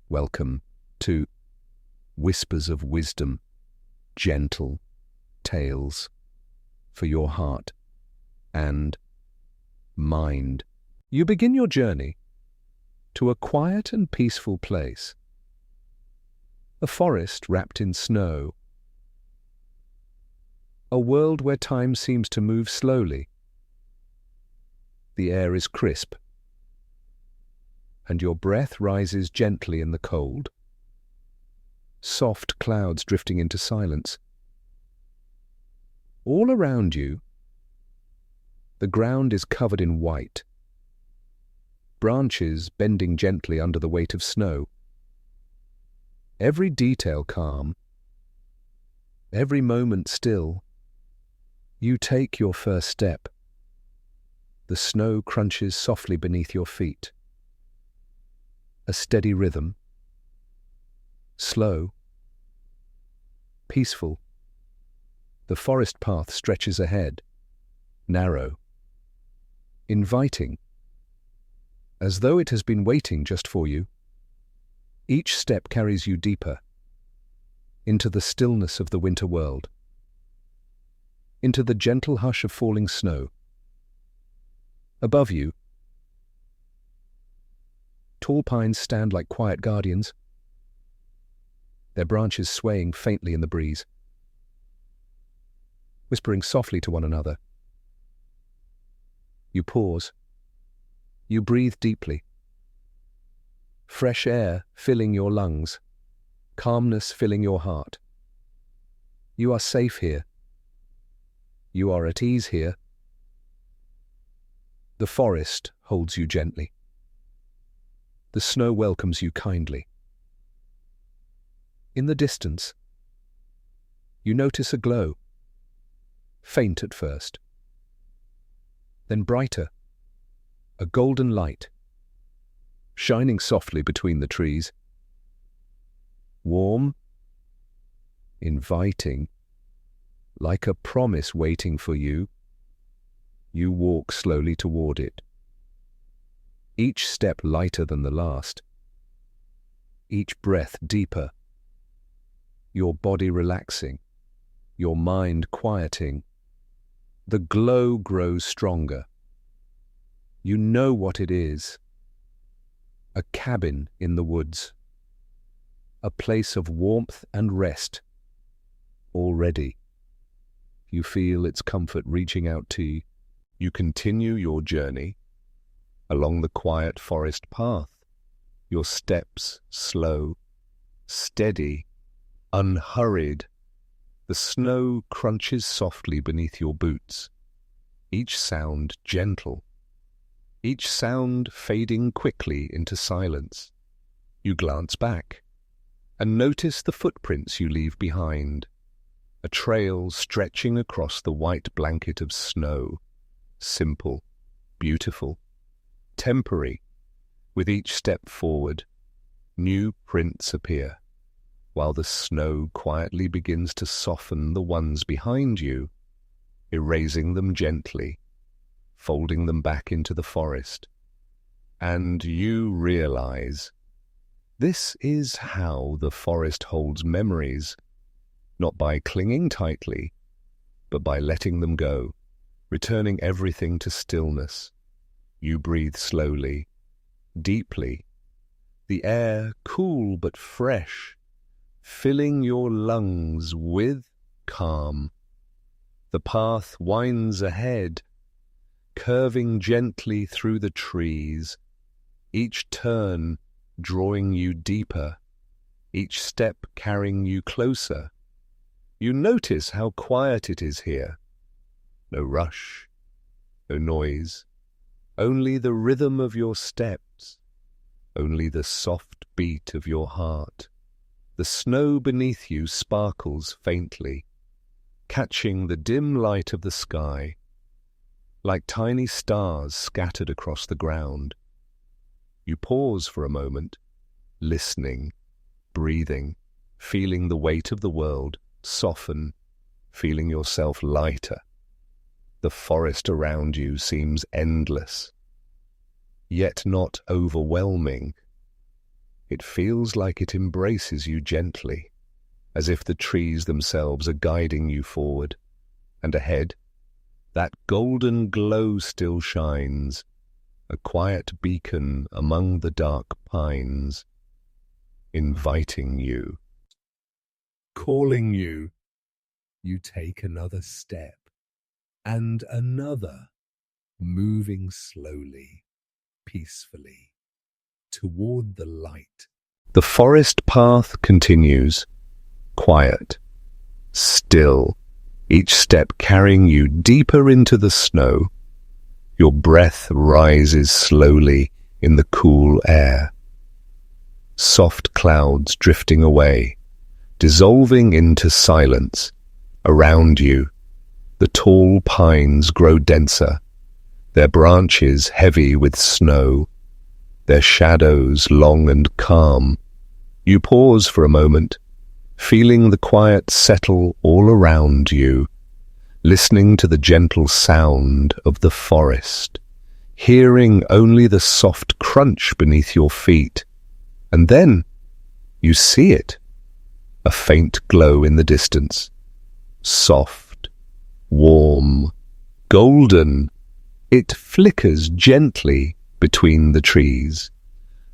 Welcome to Whispers of Wisdom, gentle tales for your heart and mind. You begin your journey to a quiet and peaceful place, a forest wrapped in snow, a world where time seems to move slowly. The air is crisp, and your breath rises gently in the cold. Soft clouds drifting into silence. All around you, the ground is covered in white, branches bending gently under the weight of snow. Every detail calm, every moment still. You take your first step. The snow crunches softly beneath your feet. A steady rhythm, slow, peaceful. The forest path stretches ahead, narrow, inviting, as though it has been waiting just for you. Each step carries you deeper into the stillness of the winter world, into the gentle hush of falling snow. Above you, tall pines stand like quiet guardians, their branches swaying faintly in the breeze, whispering softly to one another. You pause. You breathe deeply. Fresh air filling your lungs, calmness filling your heart. You are safe here. You are at ease here. The forest holds you gently. The snow welcomes you kindly. In the distance, you notice a glow, faint at first, then brighter, a golden light, shining softly between the trees. Warm, inviting, like a promise waiting for you, you walk slowly toward it. Each step lighter than the last, each breath deeper, your body relaxing, your mind quieting. The glow grows stronger. You know what it is. A cabin in the woods, a place of warmth and rest. Already, you feel its comfort reaching out to you. You continue your journey along the quiet forest path, your steps slow, steady, unhurried. The snow crunches softly beneath your boots, each sound gentle, each sound fading quickly into silence. You glance back and notice the footprints you leave behind, a trail stretching across the white blanket of snow, simple, beautiful, temporary. With each step forward, new prints appear, while the snow quietly begins to soften the ones behind you, erasing them gently, folding them back into the forest. And you realize this is how the forest holds memories, not by clinging tightly, but by letting them go, returning everything to stillness. You breathe slowly, deeply, the air cool but fresh, filling your lungs with calm. The path winds ahead, curving gently through the trees, each turn drawing you deeper, each step carrying you closer. You notice how quiet it is here. No rush, no noise, only the rhythm of your steps, only the soft beat of your heart. The snow beneath you sparkles faintly, catching the dim light of the sky, like tiny stars scattered across the ground. You pause for a moment, listening, breathing, feeling the weight of the world soften, feeling yourself lighter. The forest around you seems endless, yet not overwhelming. It feels like it embraces you gently, as if the trees themselves are guiding you forward. And ahead, that golden glow still shines, a quiet beacon among the dark pines, inviting you, calling you. You take another step, and another, moving slowly, peacefully, toward the light. The forest path continues, quiet, still, each step carrying you deeper into the snow. Your breath rises slowly in the cool air. Soft clouds drifting away, dissolving into silence. Around you, the tall pines grow denser, their branches heavy with snow, their shadows long and calm. You pause for a moment, feeling the quiet settle all around you, listening to the gentle sound of the forest, hearing only the soft crunch beneath your feet. And then you see it, a faint glow in the distance, soft, warm, golden. It flickers gently between the trees,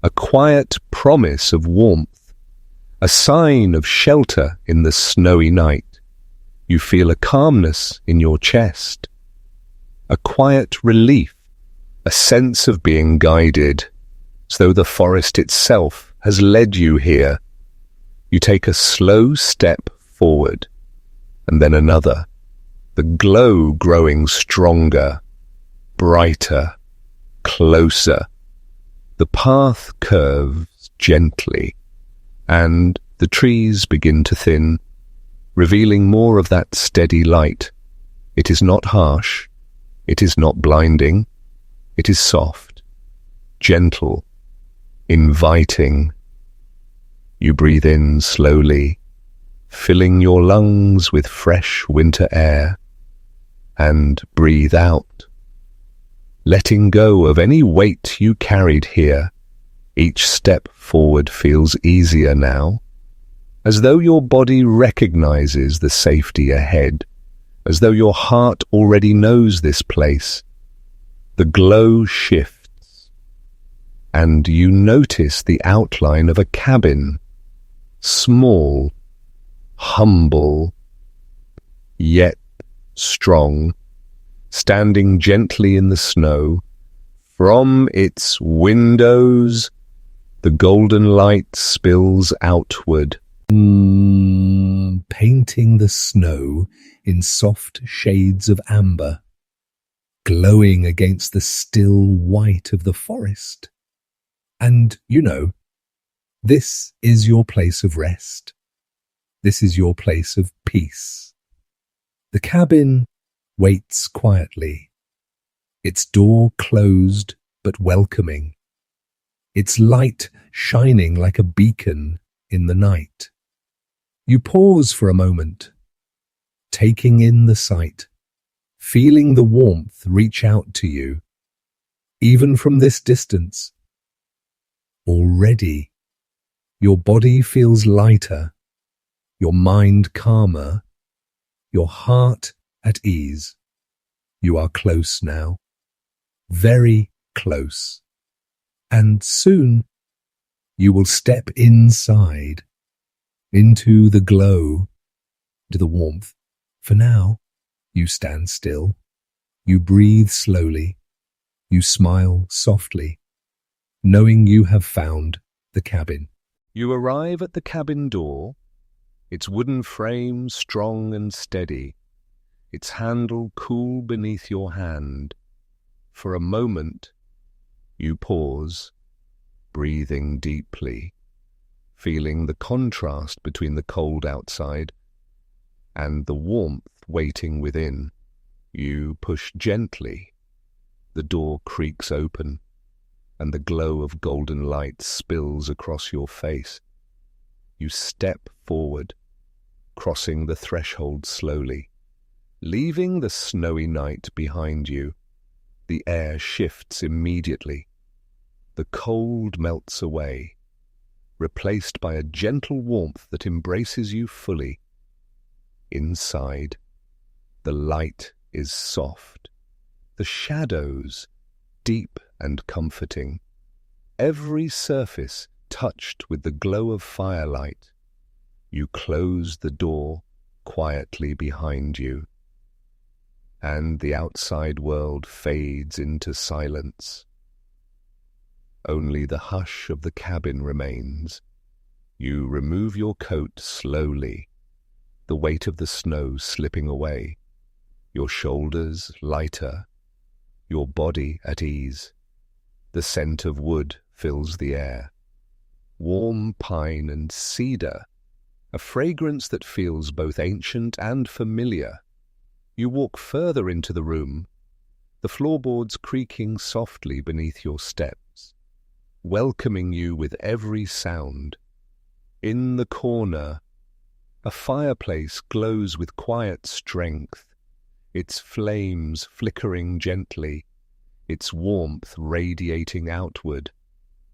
a quiet promise of warmth, a sign of shelter in the snowy night. You feel a calmness in your chest, a quiet relief, a sense of being guided, as though the forest itself has led you here. You take a slow step forward, and then another, the glow growing stronger, brighter, closer. The path curves gently, and the trees begin to thin, revealing more of that steady light. It is not harsh, it is not blinding, it is soft, gentle, inviting. You breathe in slowly, filling your lungs with fresh winter air, and breathe out, letting go of any weight you carried here. Each step forward feels easier now, as though your body recognizes the safety ahead, as though your heart already knows this place. The glow shifts, and you notice the outline of a cabin, small, humble, yet strong, standing gently in the snow. From its windows, the golden light spills outward, painting the snow in soft shades of amber, glowing against the still white of the forest. And, this is your place of rest. This is your place of peace. The cabin waits quietly, its door closed but welcoming, its light shining like a beacon in the night. You pause for a moment, taking in the sight, feeling the warmth reach out to you, even from this distance. Already, your body feels lighter, your mind calmer, your heart at ease. You are close now, very close, and soon you will step inside, into the glow, to the warmth. For now, you stand still, you breathe slowly, you smile softly, knowing you have found the cabin. You arrive at the cabin door, its wooden frame strong and steady, its handle cool beneath your hand. For a moment, you pause, breathing deeply, feeling the contrast between the cold outside and the warmth waiting within. You push gently. The door creaks open, and the glow of golden light spills across your face. You step forward, crossing the threshold slowly, leaving the snowy night behind you. The air shifts immediately. The cold melts away, replaced by a gentle warmth that embraces you fully. Inside, the light is soft, the shadows deep and comforting, every surface touched with the glow of firelight. You close the door quietly behind you, and the outside world fades into silence. Only the hush of the cabin remains. You remove your coat slowly, the weight of the snow slipping away, your shoulders lighter, your body at ease. The scent of wood fills the air. Warm pine and cedar, a fragrance that feels both ancient and familiar. You walk further into the room, the floorboards creaking softly beneath your steps, welcoming you with every sound. In the corner, a fireplace glows with quiet strength, its flames flickering gently, its warmth radiating outward.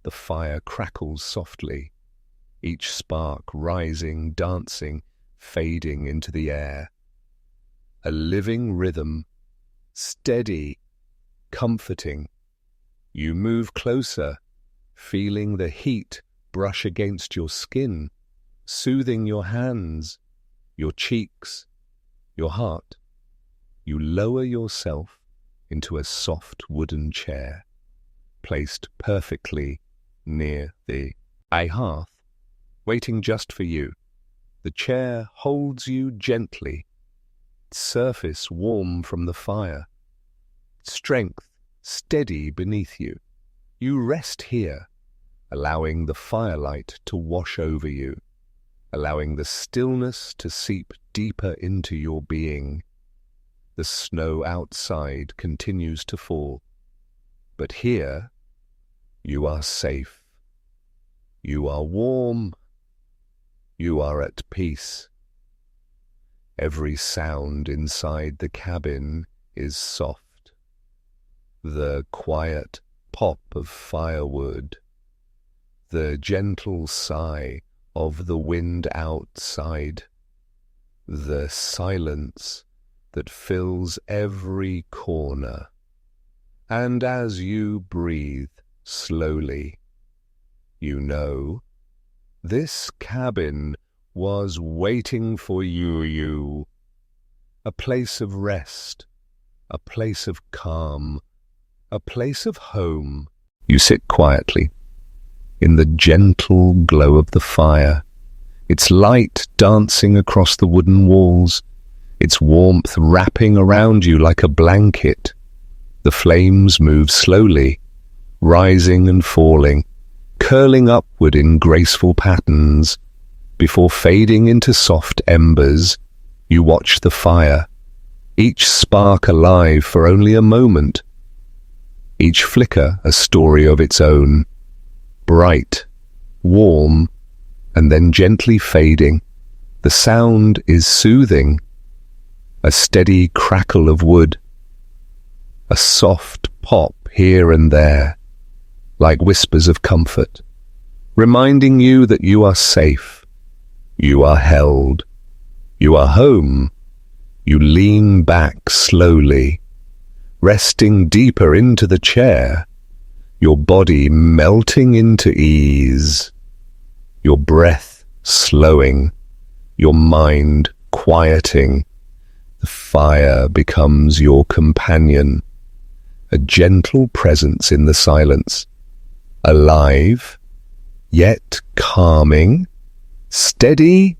The fire crackles softly, each spark rising, dancing, fading into the air. A living rhythm, steady, comforting. You move closer, feeling the heat brush against your skin, soothing your hands, your cheeks, your heart. You lower yourself into a soft wooden chair, placed perfectly near the hearth, waiting just for you. The chair holds you gently, its surface warm from the fire, strength steady beneath you. You rest here, allowing the firelight to wash over you, allowing the stillness to seep deeper into your being. The snow outside continues to fall, but here you are safe. You are warm. You are at peace. Every sound inside the cabin is soft. The quiet pop of firewood, the gentle sigh of the wind outside, the silence that fills every corner. And as you breathe slowly, you know this cabin was waiting for you. A place of rest, a place of calm, a place of home. You sit quietly in the gentle glow of the fire, its light dancing across the wooden walls, its warmth wrapping around you like a blanket. The flames move slowly, rising and falling, curling upward in graceful patterns. Before fading into soft embers, you watch the fire, each spark alive for only a moment, each flicker a story of its own, bright, warm, and then gently fading. The sound is soothing, a steady crackle of wood, a soft pop here and there, like whispers of comfort, reminding you that you are safe, you are held, you are home. You lean back slowly, resting deeper into the chair, your body melting into ease, your breath slowing, your mind quieting. The fire becomes your companion, a gentle presence in the silence, alive, yet calming, steady,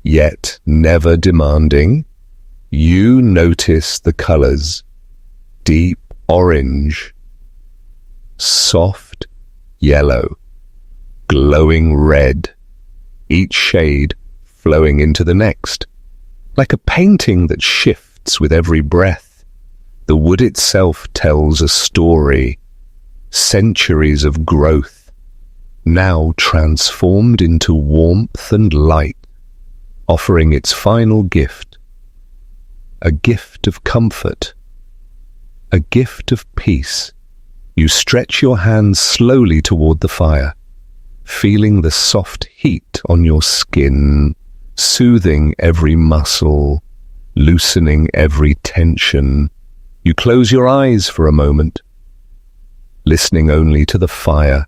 yet never demanding. You notice the colors, deep orange, soft yellow, glowing red, each shade flowing into the next, like a painting that shifts with every breath. The wood itself tells a story, centuries of growth, now transformed into warmth and light, offering its final gift, a gift of comfort, a gift of peace. You stretch your hands slowly toward the fire, feeling the soft heat on your skin, soothing every muscle, loosening every tension. You close your eyes for a moment, listening only to the fire,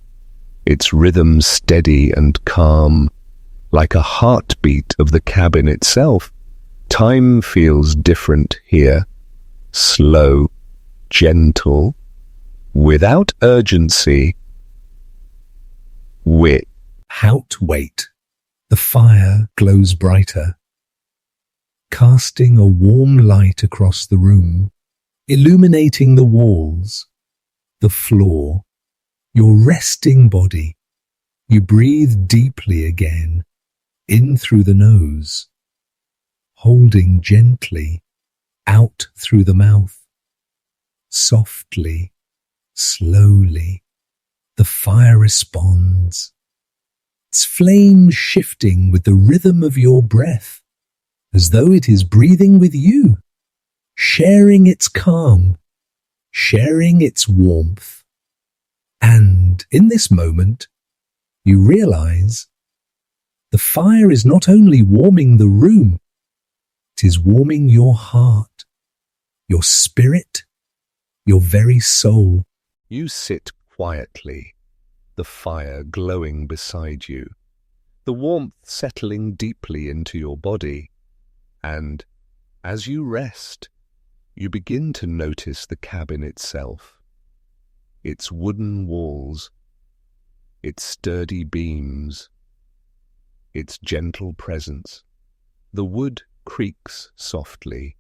its rhythm steady and calm, like a heartbeat of the cabin itself. Time feels different here, slow, gentle, without urgency. Without weight, the fire glows brighter, casting a warm light across the room, illuminating the walls, the floor, your resting body. You breathe deeply again, in through the nose, holding gently, out through the mouth. Softly, slowly, the fire responds, its flame shifting with the rhythm of your breath, as though it is breathing with you, sharing its calm, sharing its warmth. And in this moment, you realize the fire is not only warming the room, it is warming your heart, your spirit, your very soul. You sit quietly, the fire glowing beside you, the warmth settling deeply into your body, and as you rest, you begin to notice the cabin itself, its wooden walls, its sturdy beams, its gentle presence. The wood creaks softly,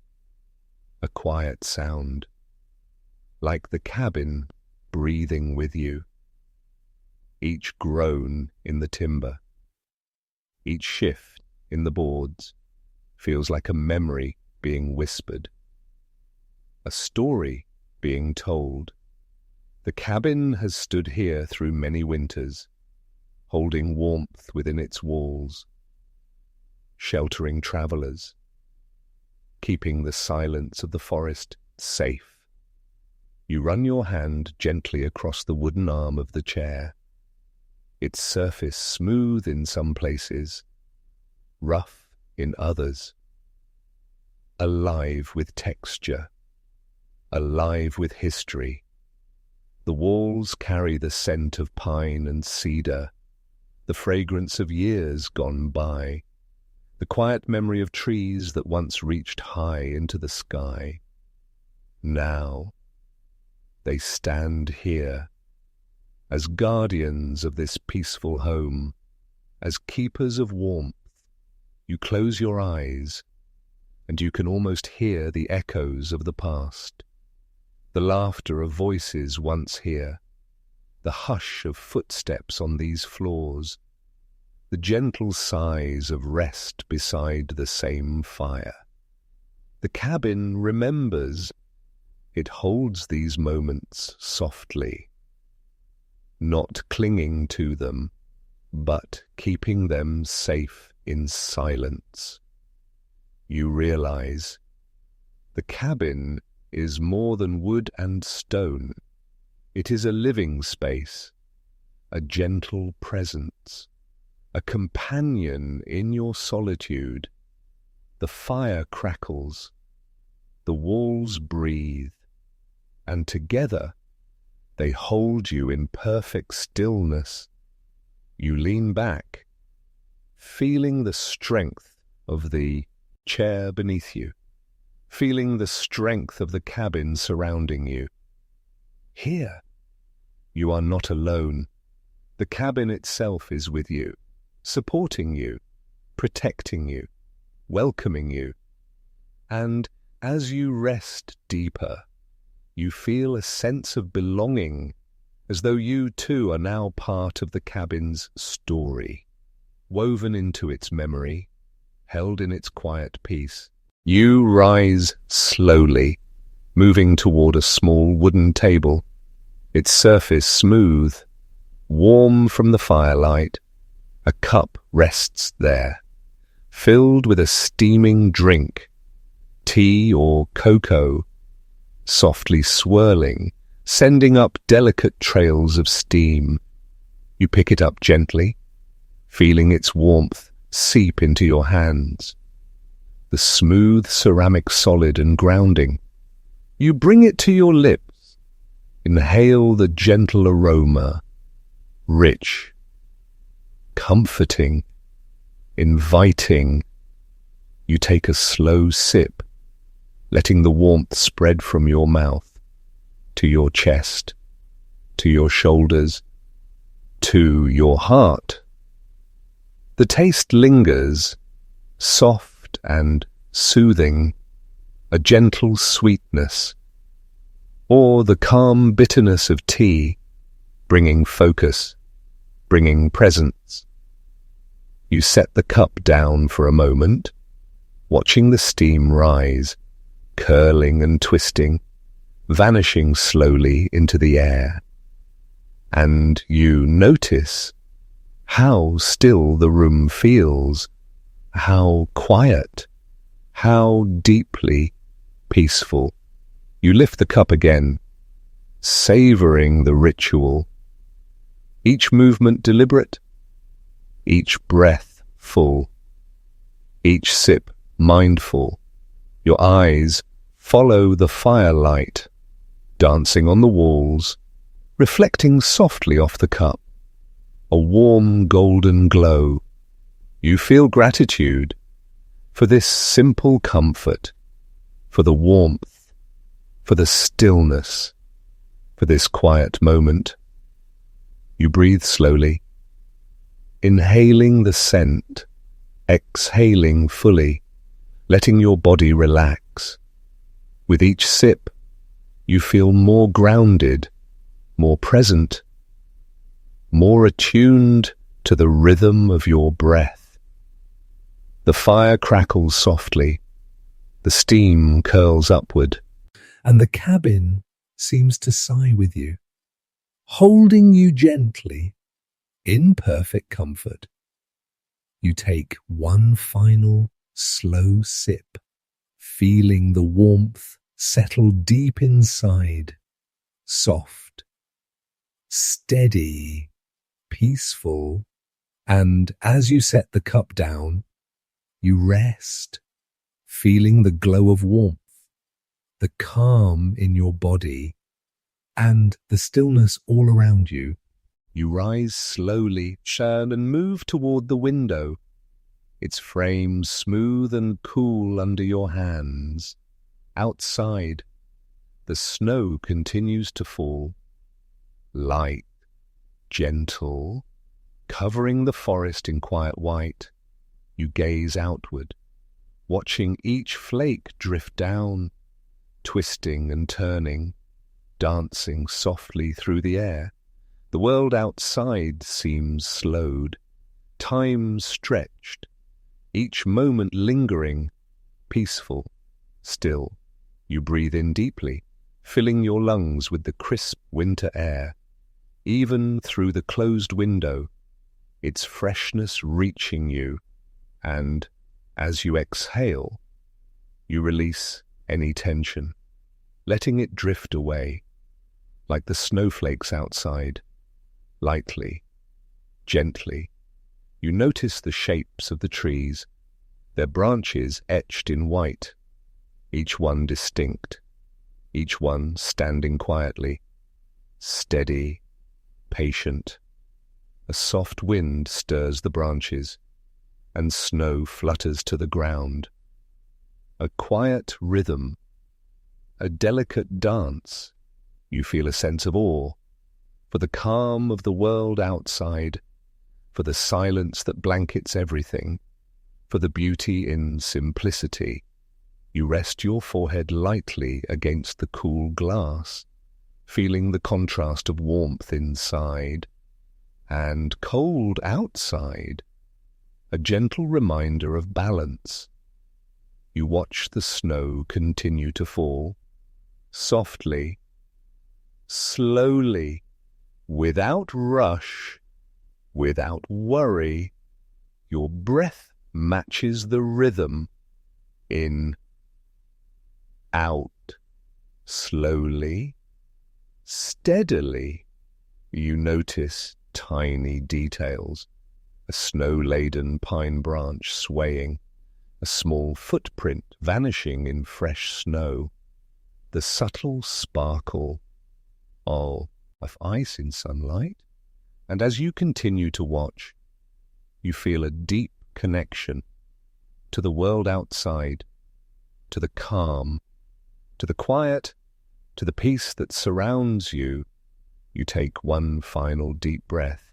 a quiet sound, like the cabin breathing with you. Each groan in the timber, each shift in the boards feels like a memory being whispered, a story being told. The cabin has stood here through many winters, holding warmth within its walls, sheltering travelers, keeping the silence of the forest safe. You run your hand gently across the wooden arm of the chair, its surface smooth in some places, rough in others, alive with texture, alive with history. The walls carry the scent of pine and cedar, the fragrance of years gone by, the quiet memory of trees that once reached high into the sky. Now, they stand here, as guardians of this peaceful home, as keepers of warmth. You close your eyes, and you can almost hear the echoes of the past, the laughter of voices once here, the hush of footsteps on these floors, the gentle sighs of rest beside the same fire. The cabin remembers. It holds these moments softly, not clinging to them, but keeping them safe in silence. You realize the cabin is more than wood and stone. It is a living space, a gentle presence, a companion in your solitude. The fire crackles, the walls breathe, and together they hold you in perfect stillness. You lean back, feeling the strength of the chair beneath you, feeling the strength of the cabin surrounding you. Here, you are not alone. The cabin itself is with you, supporting you, protecting you, welcoming you. And as you rest deeper, you feel a sense of belonging, as though you too are now part of the cabin's story, woven into its memory, held in its quiet peace. You rise slowly, moving toward a small wooden table, its surface smooth, warm from the firelight. A cup rests there, filled with a steaming drink, tea or cocoa, softly swirling, sending up delicate trails of steam. You pick it up gently, feeling its warmth seep into your hands. The smooth ceramic solid and grounding. You bring it to your lips. Inhale the gentle aroma, rich, comforting, inviting. You take a slow sip, letting the warmth spread from your mouth to your chest, to your shoulders, to your heart. The taste lingers, soft and soothing, a gentle sweetness, or the calm bitterness of tea, bringing focus, bringing presence. You set the cup down for a moment, watching the steam rise, curling and twisting, vanishing slowly into the air. And you notice how still the room feels, how quiet, how deeply peaceful. You lift the cup again, savoring the ritual. Each movement deliberate, each breath full, each sip mindful. Your eyes follow the firelight, dancing on the walls, reflecting softly off the cup. A warm golden glow. You feel gratitude for this simple comfort, for the warmth, for the stillness, for this quiet moment. You breathe slowly, inhaling the scent, exhaling fully, letting your body relax. With each sip, you feel more grounded, more present, more attuned to the rhythm of your breath. The fire crackles softly, the steam curls upward, and the cabin seems to sigh with you, holding you gently in perfect comfort. You take one final slow sip, feeling the warmth settle deep inside, soft, steady, peaceful, and as you set the cup down, you rest, feeling the glow of warmth, the calm in your body, and the stillness all around you. You rise slowly, turn and move toward the window, its frame smooth and cool under your hands. Outside, the snow continues to fall, light, gentle, covering the forest in quiet white. You gaze outward, watching each flake drift down, twisting and turning, dancing softly through the air. The world outside seems slowed, time stretched, each moment lingering, peaceful, still. You breathe in deeply, filling your lungs with the crisp winter air. Even through the closed window, its freshness reaching you, and as you exhale, you release any tension, letting it drift away, like the snowflakes outside, lightly, gently. You notice the shapes of the trees, their branches etched in white, each one distinct, each one standing quietly, steady, patient. A soft wind stirs the branches, and snow flutters to the ground. A quiet rhythm, a delicate dance. You feel a sense of awe, for the calm of the world outside, for the silence that blankets everything, for the beauty in simplicity. You rest your forehead lightly against the cool glass, feeling the contrast of warmth inside and cold outside, a gentle reminder of balance. You watch the snow continue to fall, softly, slowly, without rush, without worry. Your breath matches the rhythm. In, out, slowly, steadily. You notice tiny details, a snow-laden pine branch swaying, a small footprint vanishing in fresh snow, the subtle sparkle of ice in sunlight. And as you continue to watch, you feel a deep connection to the world outside, to the calm, to the quiet, to the peace that surrounds you. You take one final deep breath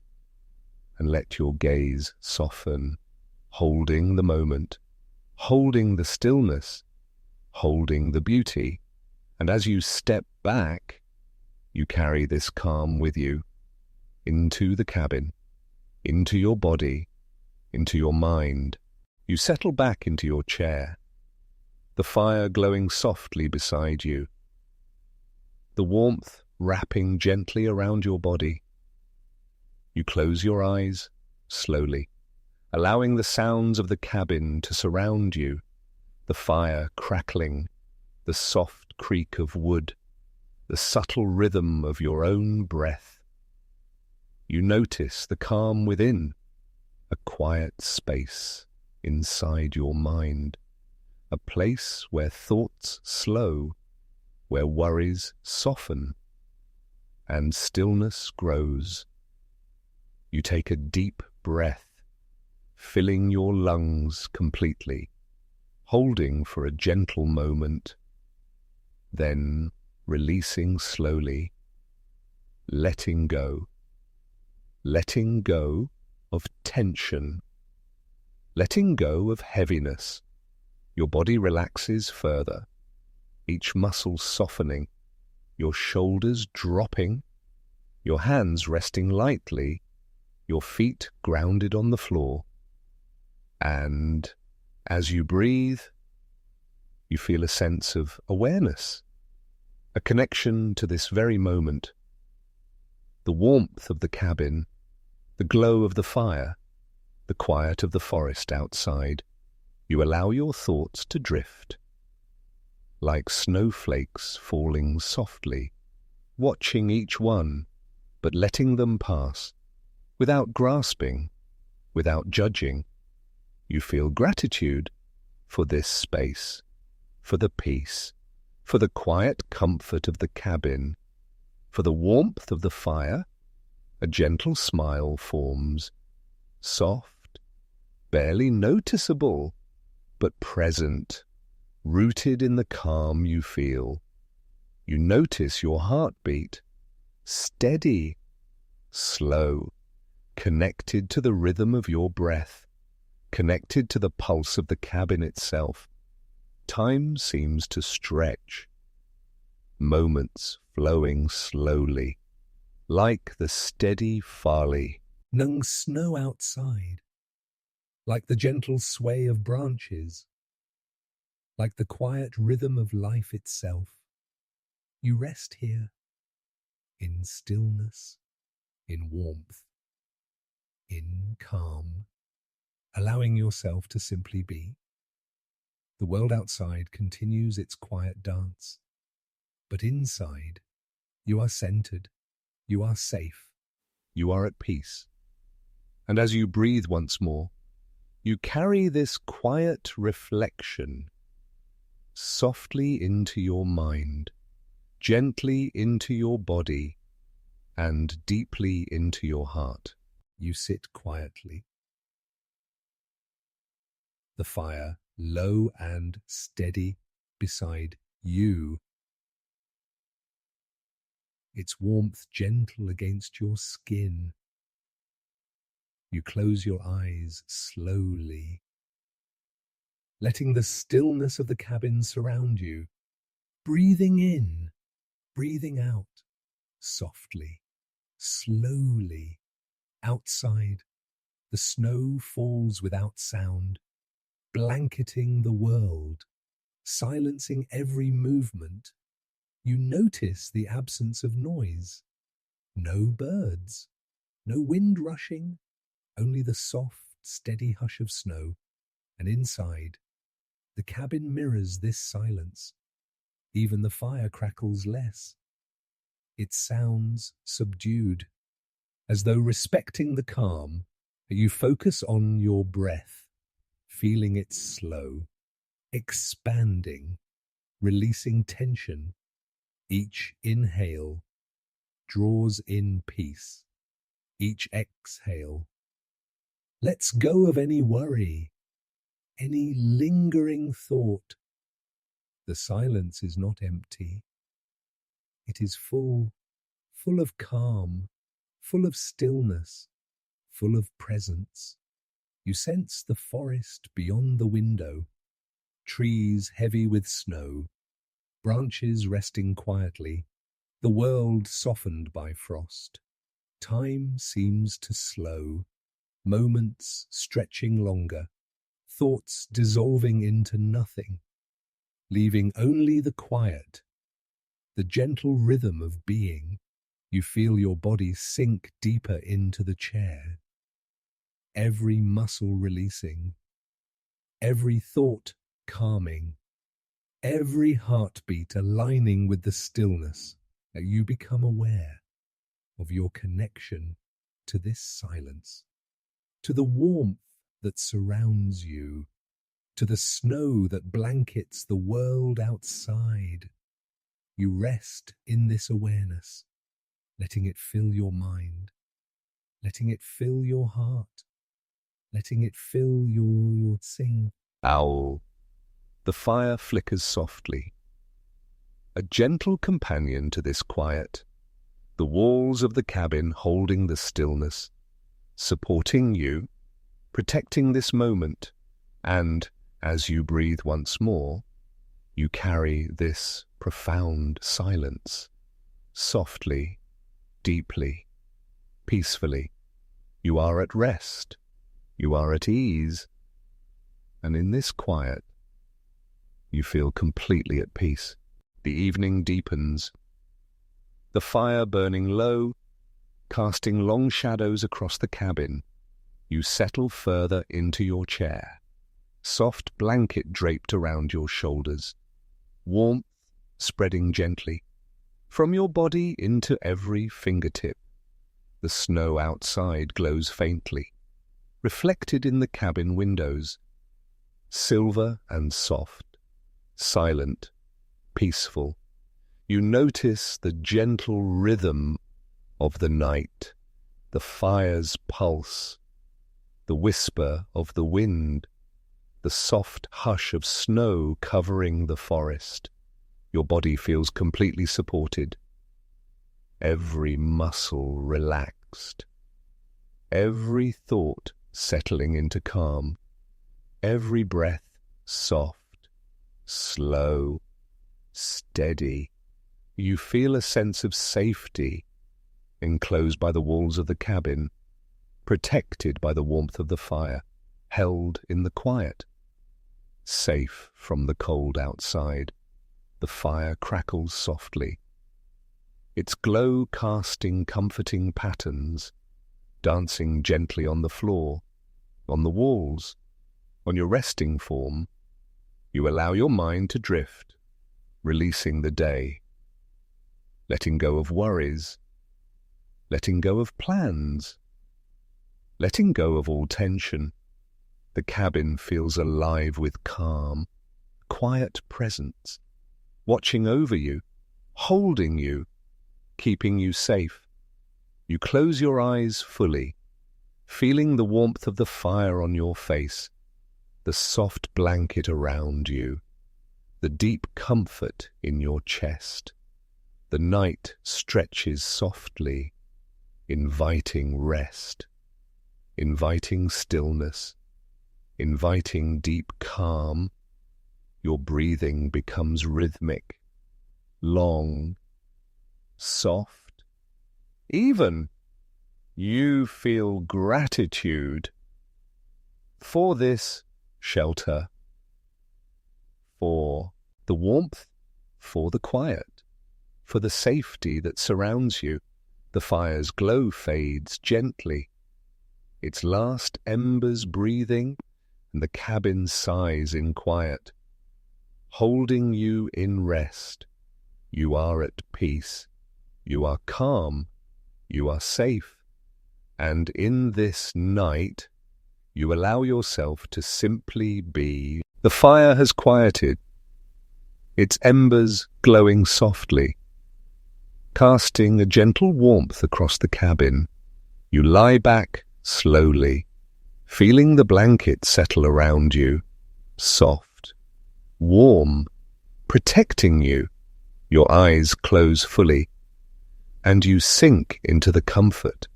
and let your gaze soften, holding the moment, holding the stillness, holding the beauty. And as you step back, you carry this calm with you into the cabin, into your body, into your mind. You settle back into your chair, the fire glowing softly beside you, the warmth wrapping gently around your body. You close your eyes slowly, allowing the sounds of the cabin to surround you, the fire crackling, the soft creak of wood, the subtle rhythm of your own breath. You notice the calm within, a quiet space inside your mind, a place where thoughts slow, where worries soften, and stillness grows. You take a deep breath, filling your lungs completely, holding for a gentle moment, then releasing slowly, letting go of tension, letting go of heaviness. Your body relaxes further, each muscle softening, your shoulders dropping, your hands resting lightly, your feet grounded on the floor. And as you breathe, you feel a sense of awareness, a connection to this very moment, the warmth of the cabin, the glow of the fire, the quiet of the forest outside. You allow your thoughts to drift, like snowflakes falling softly, watching each one, but letting them pass, without grasping, without judging. You feel gratitude for this space, for the peace, for the quiet comfort of the cabin, for the warmth of the fire. A gentle smile forms, soft, barely noticeable, but present, rooted in the calm you feel. You notice your heartbeat, steady, slow, connected to the rhythm of your breath, connected to the pulse of the cabin itself. Time seems to stretch, moments flowing slowly, like the steady folly. Nung snow outside, like the gentle sway of branches, like the quiet rhythm of life itself. You rest here, in stillness, in warmth, in calm, allowing yourself to simply be. The world outside continues its quiet dance, but inside, you are centered, you are safe, You are at peace. And as you breathe once more, you carry this quiet reflection softly into your mind, gently into your body, and deeply into your heart. You sit quietly. The fire low and steady beside you, its warmth gentle against your skin. You close your eyes slowly, letting the stillness of the cabin surround you, breathing in, breathing out, softly, slowly. Outside, the snow falls without sound, blanketing the world, silencing every movement. You notice the absence of noise. No birds, no wind rushing, only the soft, steady hush of snow. And inside, the cabin mirrors this silence. Even the fire crackles less. It sounds subdued, As though respecting the calm, you focus on your breath, feeling it slow, expanding, releasing tension. Each inhale draws in peace. Each exhale lets go of any worry, any lingering thought. The silence is not empty. It is full of calm, full of stillness, full of presence. You sense the forest beyond the window, trees heavy with snow, branches resting quietly, the world softened by frost. Time seems to slow, moments stretching longer, thoughts dissolving into nothing, leaving only the quiet, the gentle rhythm of being. You feel your body sink deeper into the chair, every muscle releasing, every thought calming, every heartbeat aligning with the stillness. You become aware of your connection to this silence, to the warmth that surrounds you, to the snow that blankets the world outside. You rest in this awareness, letting it fill your mind, letting it fill your heart, letting it fill your sing. Owl. The fire flickers softly, a gentle companion to this quiet, the walls of the cabin holding the stillness, supporting you, protecting this moment, and, as you breathe once more, you carry this profound silence, softly, deeply, peacefully. You are at rest, you are at ease, and in this quiet, you feel completely at peace. The evening deepens, the fire burning low, casting long shadows across the cabin. You settle further into your chair, soft blanket draped around your shoulders, warmth spreading gently from your body into every fingertip. The snow outside glows faintly, reflected in the cabin windows, silver and soft, silent, peaceful. You notice the gentle rhythm of the night, the fire's pulse, the whisper of the wind, the soft hush of snow covering the forest. Your body feels completely supported, every muscle relaxed, every thought settling into calm, every breath soft, slow, steady. You feel a sense of safety, enclosed by the walls of the cabin, protected by the warmth of the fire, held in the quiet. Safe from the cold outside, the fire crackles softly, its glow casting comforting patterns, dancing gently on the floor, on the walls, on your resting form. You allow your mind to drift, releasing the day, letting go of worries, letting go of plans, letting go of all tension. The cabin feels alive with calm, quiet presence, watching over you, holding you, keeping you safe. You close your eyes fully, feeling the warmth of the fire on your face, the soft blanket around you, the deep comfort in your chest. The night stretches softly, inviting rest, inviting stillness, inviting deep calm. Your breathing becomes rhythmic, long, soft. Even you feel gratitude for this shelter, for the warmth, for the quiet, for the safety that surrounds you. The fire's glow fades gently, its last embers breathing, and the cabin sighs in quiet, holding you in rest. You are at peace, you are calm, you are safe, And in this night, you allow yourself to simply be. The fire has quieted, its embers glowing softly, casting a gentle warmth across the cabin. You lie back slowly, feeling the blanket settle around you, soft, warm, protecting you. Your eyes close fully, and you sink into the comfort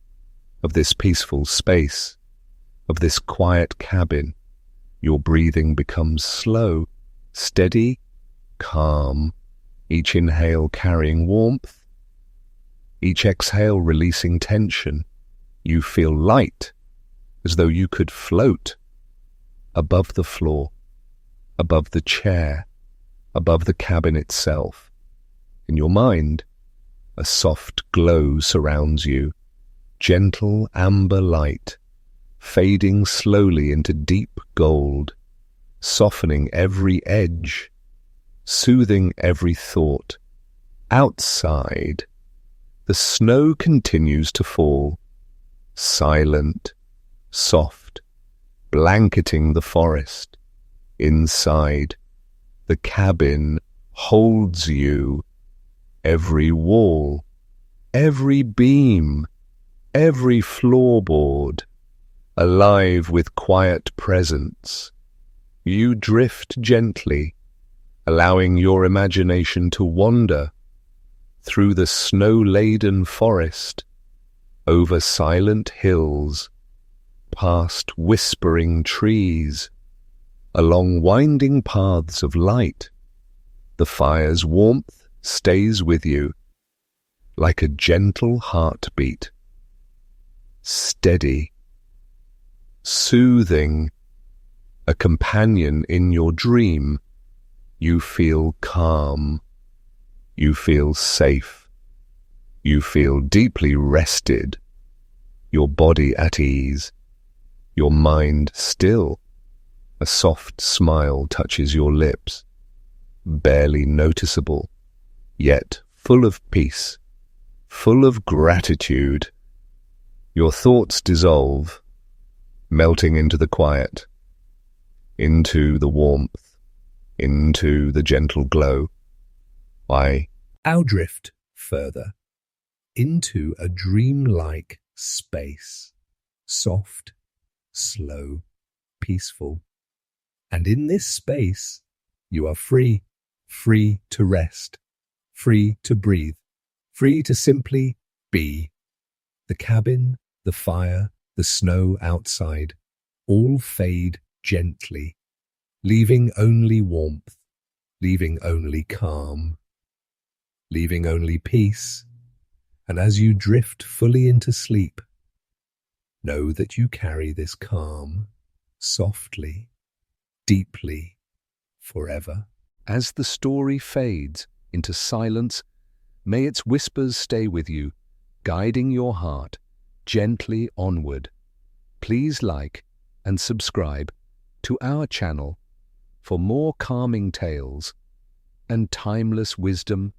of this peaceful space, of this quiet cabin. Your breathing becomes slow, steady, calm, each inhale carrying warmth, each exhale releasing tension. You feel light, as though you could float above the floor, above the chair, above the cabin itself. In your mind, a soft glow surrounds you, gentle amber light, fading slowly into deep gold, softening every edge, soothing every thought. Outside, the snow continues to fall, silent, soft, blanketing the forest. Inside, the cabin holds you. Every wall, every beam, every floorboard, alive with quiet presence. You drift gently, allowing your imagination to wander through the snow-laden forest, over silent hills, past whispering trees, along winding paths of light. The fire's warmth stays with you, like a gentle heartbeat, steady, soothing, a companion in your dream. You feel calm, you feel safe, you feel deeply rested, your body at ease, your mind still. A soft smile touches your lips, barely noticeable, yet full of peace, full of gratitude. Your thoughts dissolve, melting into the quiet, into the warmth, into the gentle glow. Why? Our drift further into a dreamlike space, soft, slow, peaceful. And in this space, you are free, free to rest, free to breathe, free to simply be. The cabin, the fire, the snow outside, all fade gently, leaving only warmth, leaving only calm, leaving only peace. And as you drift fully into sleep, know that you carry this calm, softly, deeply, forever. As the story fades into silence, may its whispers stay with you, guiding your heart gently onward. Please like and subscribe to our channel for more calming tales and timeless wisdom